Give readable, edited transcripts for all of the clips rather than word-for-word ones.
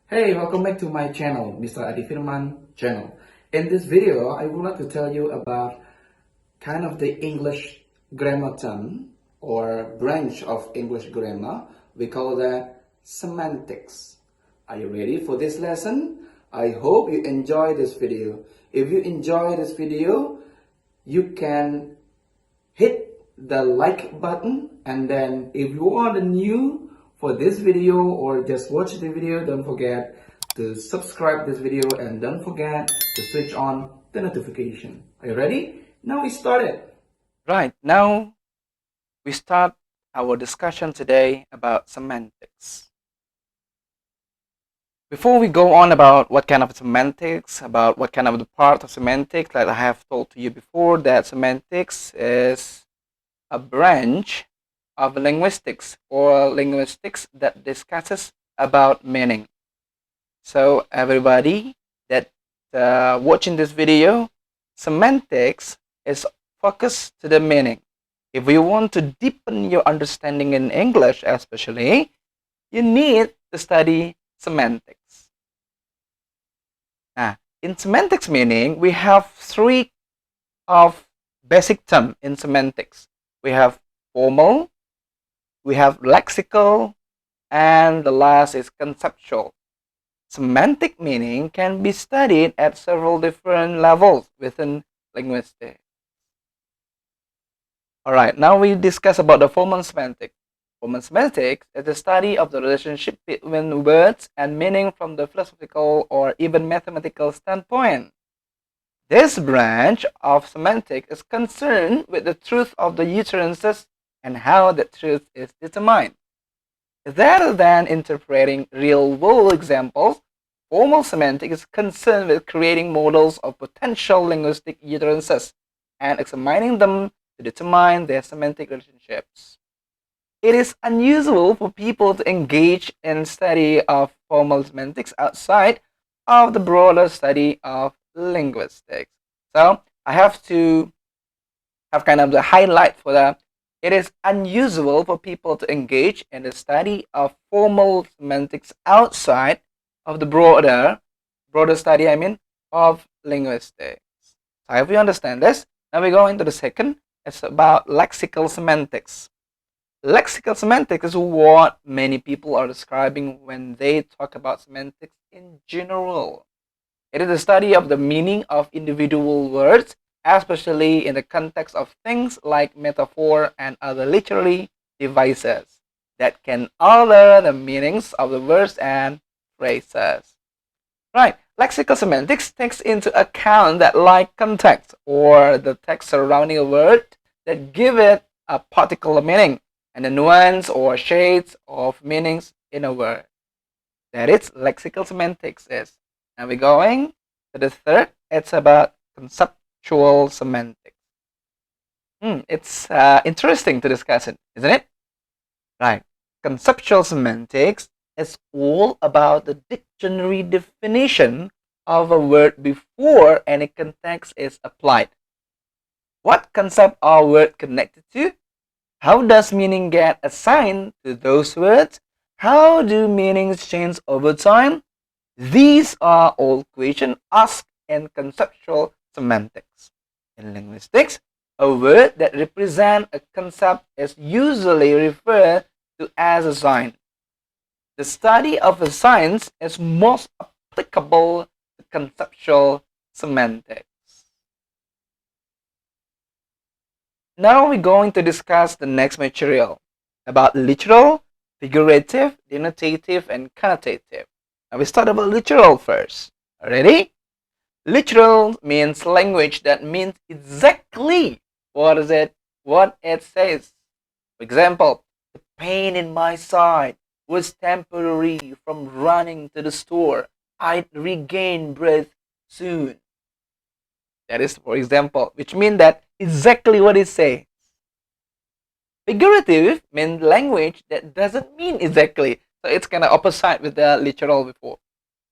Hey, welcome back to my channel, Mr. Adi Firman channel. In this video, I would like to tell you about kind of the English grammar term or branch of English grammar. We call that semantics. Are you ready for this lesson? I hope you enjoy this video. If you enjoy this video, you can hit the like button, and then if you are new for this video or just watch the video, don't forget to subscribe this video and don't forget to switch on the notification. Are you ready? Now we started. Right, now we start our discussion today about semantics. Before we go on about what kind of semantics, about what kind of the part of semantics, like I have told to you before, that semantics is a branch of linguistics or linguistics that discusses about meaning. So everybody that watching this video, semantics is focused to the meaning. If you want to deepen your understanding in English especially, you need to study semantics. Now, in semantics meaning, we have three of basic terms in semantics. We have formal, we have lexical, and the last is conceptual. Semantic meaning can be studied at several different levels within linguistics. Alright, now we discuss about the formal semantics. Formal semantics is the study of the relationship between words and meaning from the philosophical or even mathematical standpoint. This branch of semantics is concerned with the truth of the utterances and how that truth is determined. Rather than interpreting real-world examples, formal semantics is concerned with creating models of potential linguistic utterances and examining them to determine their semantic relationships. It is unusual for people to engage in study of formal semantics outside of the broader study of linguistics. So I have to have kind of the highlight for that. It is unusual for people to engage in the study of formal semantics outside of the broader study, of linguistics. So if you understand this, now we go into the second. It's about lexical semantics. Lexical semantics is what many people are describing when they talk about semantics in general. It is the study of the meaning of individual words, especially in the context of things like metaphor and other literary devices that can alter the meanings of the words and phrases. Right, lexical semantics takes into account that like context or the text surrounding a word that give it a particular meaning and the nuance or shades of meanings in a word. That is lexical semantics is. Now we're going to the third. It's about conceptual semantics. It's interesting to discuss it, isn't it? Right. Conceptual semantics is all about the dictionary definition of a word before any context is applied. What concept are words connected to? How does meaning get assigned to those words? How do meanings change over time? These are all questions asked in conceptual semantics. In linguistics, a word that represents a concept is usually referred to as a sign. The study of a signs is most applicable to conceptual semantics. Now we're going to discuss the next material about literal, figurative, denotative, and connotative. Now we start about literal first. Ready? Literal means language that means exactly what it says. For example, the pain in my side was temporary from running to the store. I'd regain breath soon. That is, for example, which means that exactly what it says. Figurative means language that doesn't mean exactly. So it's kind of opposite with the literal before.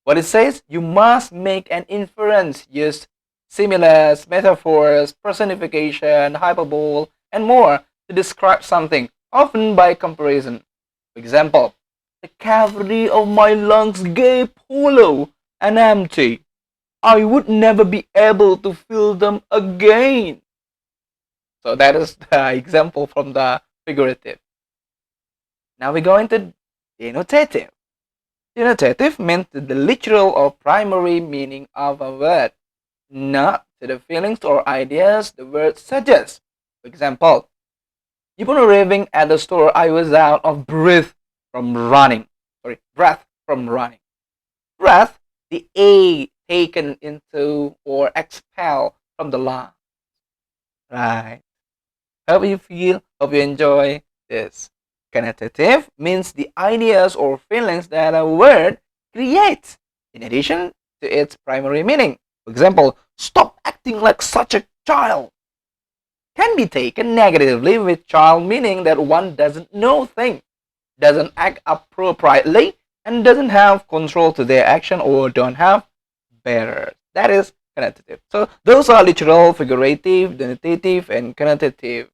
What it says, you must make an inference, use similes, metaphors, personification, hyperbole, and more to describe something, often by comparison. For example, The cavity of my lungs gape hollow and empty. I would never be able to fill them again. So that is the example from the figurative. Now we go into denotative. Denotative means the literal or primary meaning of a word, not to the feelings or ideas the word suggests. For example, upon arriving at the store, I was out of breath from running. Breath from running. Breath, the A taken into or expelled from the lung. Right. Hope you feel, hope you enjoy this. Connotative means the ideas or feelings that a word creates in addition to its primary meaning. For example, stop acting like such a child can be taken negatively, with child meaning that one doesn't know things, doesn't act appropriately, and doesn't have control to their action or don't have better. That is connotative. So those are literal, figurative, denotative, and connotative.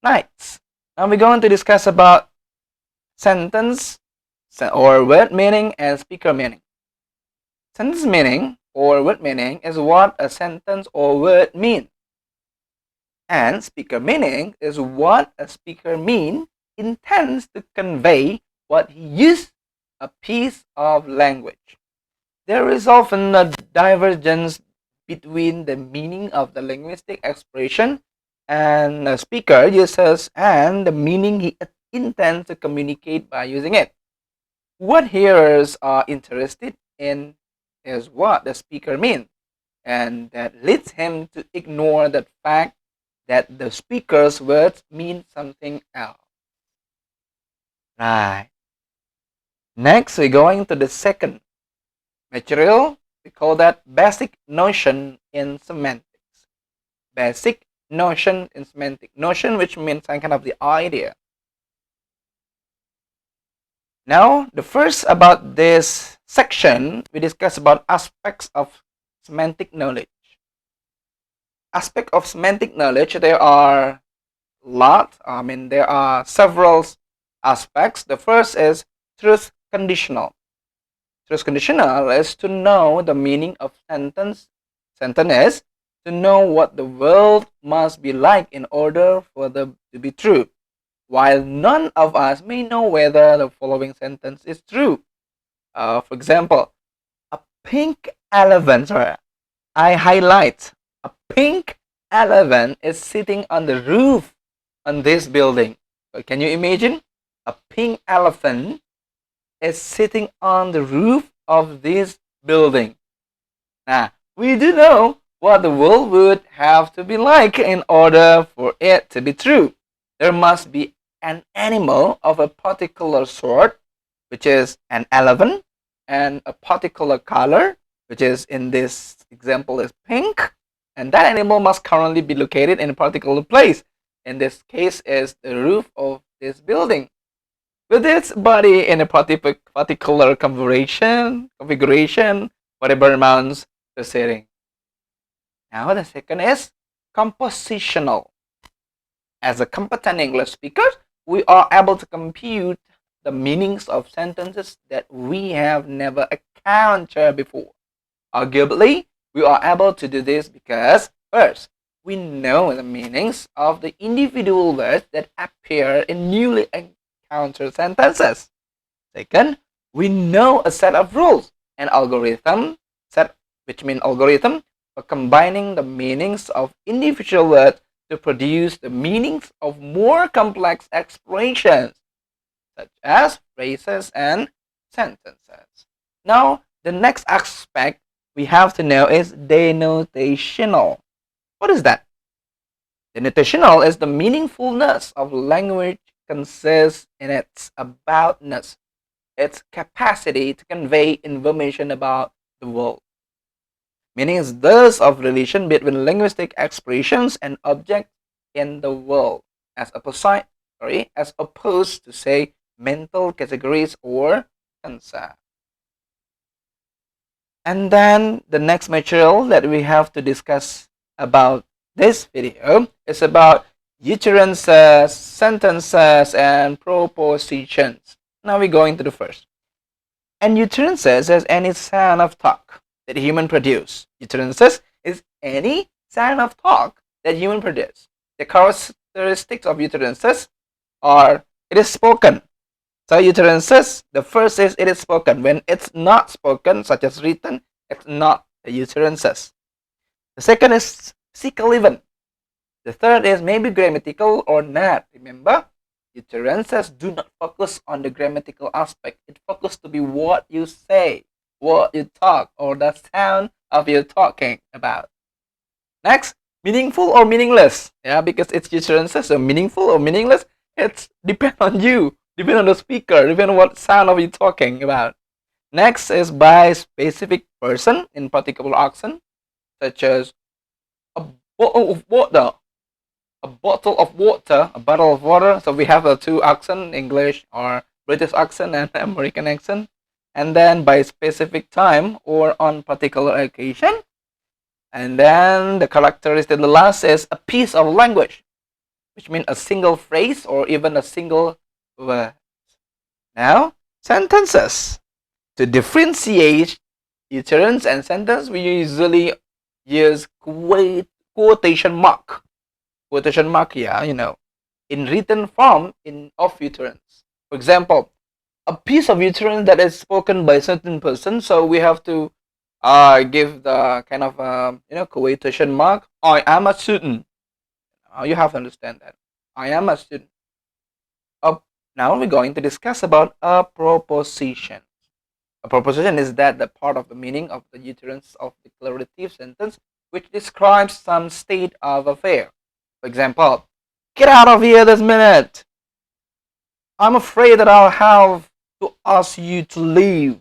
Nice. Now we're going to discuss about sentence or word meaning and speaker meaning. Sentence meaning or word meaning is what a sentence or word means. And speaker meaning is what a speaker intends to convey what he used a piece of language. There is often a divergence between the meaning of the linguistic expression and a speaker uses and the meaning he intends to communicate by using it. What hearers are interested in is what the speaker means, and that leads him to ignore the fact that the speaker's words mean something else. Right. Next, we're going to the second material. We call that basic notion in semantics. Basic notion in semantics. Notion, which means some kind of the idea. Now, the first about this section, we discuss about aspects of semantic knowledge. Aspect of semantic knowledge, there are there are several aspects. The first is truth conditional. Truth conditional is to know the meaning of sentence. Sentence is to know what the world must be like in order for them to be true, while none of us may know whether the following sentence is true. For example, a pink elephant, I highlight, a pink elephant is sitting on the roof on this building. So can you imagine? A pink elephant is sitting on the roof of this building. Now, we do know what the world would have to be like in order for it to be true. There must be an animal of a particular sort, which is an elephant, and a particular color, which is in this example is pink, and that animal must currently be located in a particular place. In this case is the roof of this building, with its body in a particular configuration, whatever amounts to setting. Now the second is compositional. As a competent English speaker, we are able to compute the meanings of sentences that we have never encountered before. Arguably, we are able to do this because, first, we know the meanings of the individual words that appear in newly encountered sentences. Second, we know a set of rules, an algorithm set, which means algorithm for combining the meanings of individual words to produce the meanings of more complex expressions, such as phrases and sentences. Now, the next aspect we have to know is denotational. What is that? Denotational is the meaningfulness of language consists in its aboutness, its capacity to convey information about the world. Meaning is thus of relation between linguistic expressions and objects in the world, as opposed to say mental categories or concepts. And then the next material that we have to discuss about this video is about utterances, sentences, and propositions. Now we go into the first. An utterances is any sound of talk that human produce. Utterances is any sound of talk that human produce. The characteristics of utterances are it is spoken. So utterances, the first is it is spoken. When it's not spoken, such as written, it's not the utterances. The second is physical even. The third is maybe grammatical or not. Remember, utterances do not focus on the grammatical aspect. It focuses to be what you say, what you talk, or the sound of you talking about. Next, meaningful or meaningless. Yeah, because it's utterances, so meaningful or meaningless, it's depend on you, depend on the speaker, depend on what sound of you talking about. Next is by specific person in particular accent, such as a bottle of water, a bottle of water, a bottle of water. So we have the two accent, English or British accent and American accent. And then by specific time or on particular occasion. And then the characteristic, the last is a piece of language, which means a single phrase or even a single word. Now, sentences. To differentiate utterance and sentence, we usually use quotation mark. Quotation mark, yeah, in written form of utterance. For example, a piece of utterance that is spoken by a certain person, so we have to give the kind of quotation mark. I am a student. You have to understand that. I am a student. Now we're going to discuss about a proposition. A proposition is that the part of the meaning of the utterance of declarative sentence which describes some state of affair. For example, get out of here this minute. I'm afraid that I'll have to ask you to leave.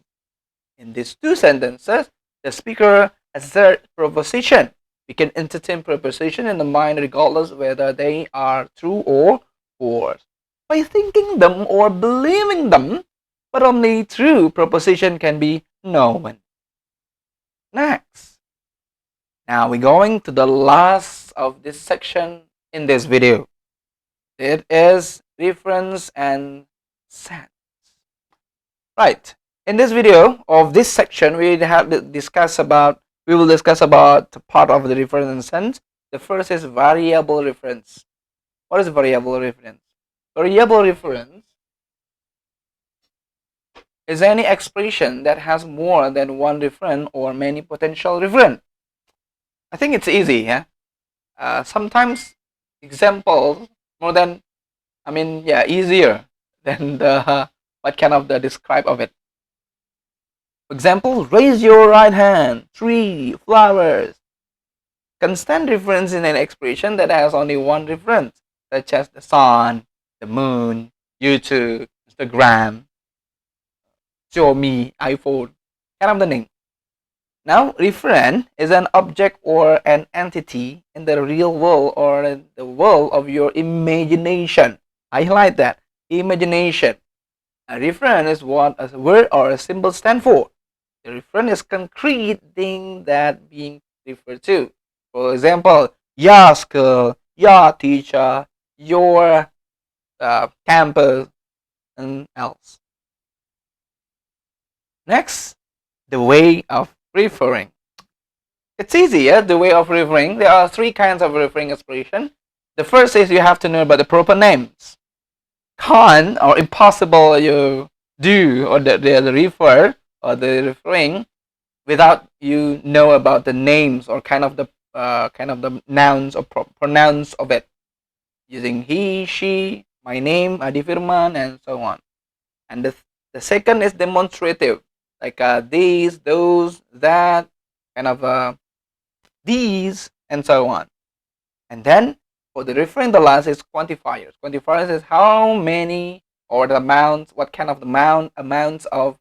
In these two sentences, the speaker asserts proposition. We can entertain proposition in the mind regardless whether they are true or false. By thinking them or believing them, but only true proposition can be known. Next. Now we're going to the last of this section in this video. It is reference and sense. Right. In this video of this section, we will discuss about part of the reference and sense. The first is variable reference. What is variable reference? Variable reference is any expression that has more than one referent or many potential referent. I think it's easy, yeah. Sometimes examples easier than the what kind of the describe of it. For example, raise your right hand, tree, flowers. Constant reference in an expression that has only one reference, such as the sun, the moon, YouTube, Instagram, Xiaomi, iPhone, kind of the name. Now, referent is an object or an entity in the real world or in the world of your imagination. I highlight that. Imagination. A referent is what a word or a symbol stand for. The referent is concrete thing that being referred to. For example, your school, your teacher, your campus, and else. Next, the way of referring. It's easy, yeah? The way of referring. There are three kinds of referring expression. The first is you have to know about the proper names. Can't or impossible you do or the refer or the referring without you know about the names or kind of the nouns or pronouns of it, using he, she, my name, Adi Firman, and so on. And the second is demonstrative, like these, those, that, kind of these, and so on. And then for the referring, the last is quantifiers. Quantifiers is how many or the amounts, what kind of amounts of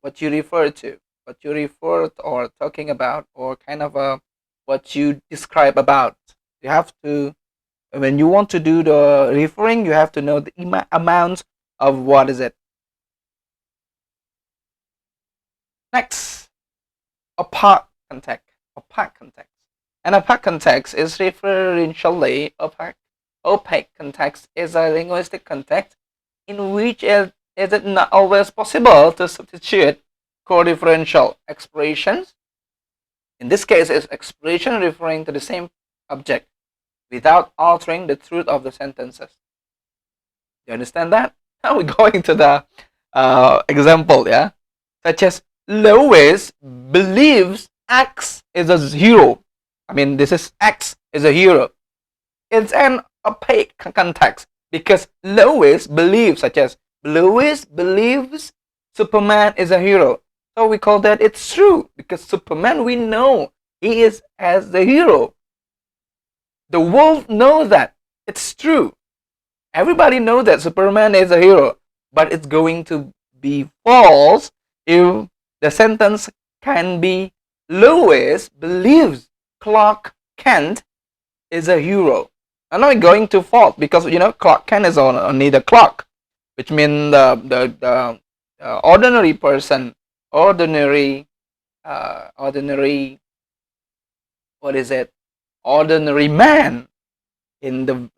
what you refer to, what you refer to or talking about, or kind of what you describe about. You have to, when you want to do the referring, you have to know the amounts of what is it. Next, opaque context. Opaque context. An opaque context is referentially opaque opaque context is a linguistic context in which it is not always possible to substitute co-differential expressions. In this case, it's expression referring to the same object without altering the truth of the sentences. You understand that? Now we're going to the example, yeah? Such as Lois believes X is a hero. I mean, this is X is a hero. It's an opaque context because Lois believes, such as Lois believes Superman is a hero. So we call that it's true because Superman, we know he is as the hero. The world knows that it's true. Everybody knows that Superman is a hero, but it's going to be false if the sentence can be Lois believes Clark Kent is a hero. I'm not going to fault because Clark Kent is only the Clark, which means the ordinary person, ordinary what is it? Ordinary man in the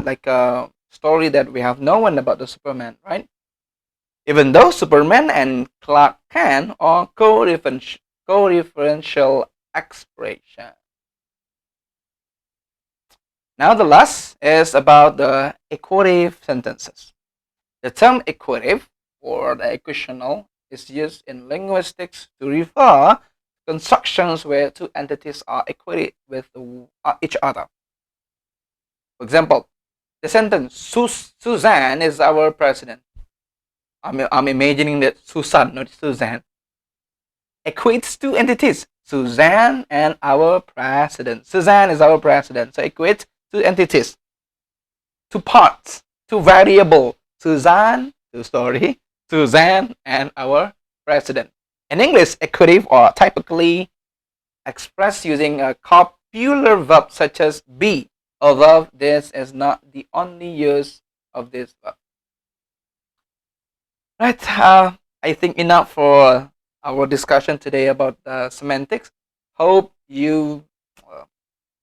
like a story that we have known about the Superman, right? Even though Superman and Clark Kent are co-referential expression. Now the last is about the equative sentences. The term equative or the equational is used in linguistics to refer to constructions where two entities are equated with each other. For example, the sentence Suzanne is our president. I'm imagining that Susan, not Suzanne, equates two entities, Suzanne and our president. Suzanne is our president. So equates two entities, two parts, two variable, Suzanne and our president. In English, equative are typically expressed using a copular verb such as be, although this is not the only use of this verb. Right, I think enough for our discussion today about semantics. Hope you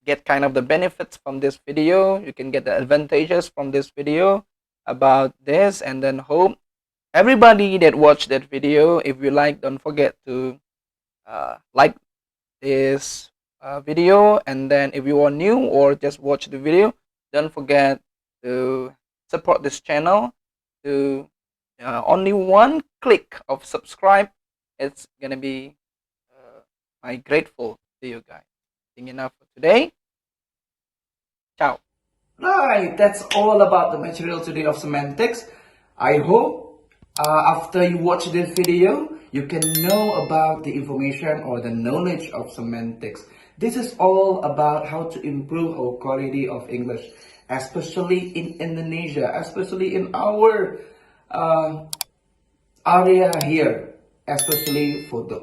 get kind of the benefits from this video. You can get the advantages from this video about this, and then hope everybody that watched that video, if you like, don't forget to like this video, and then if you are new or just watch the video, don't forget to support this channel. To only one click of subscribe, it's gonna be my grateful to you guys. I think enough for today. Ciao. Right, that's all about the material today of semantics. I hope after you watch this video, you can know about the information or the knowledge of semantics. This is all about how to improve our quality of English, especially in Indonesia, especially in our area here, especially for the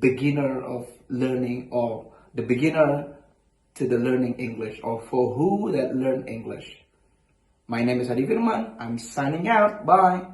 beginner of learning, or the beginner to the learning English, or for who that learn English. My name is Adi Firman. I'm signing out. Bye.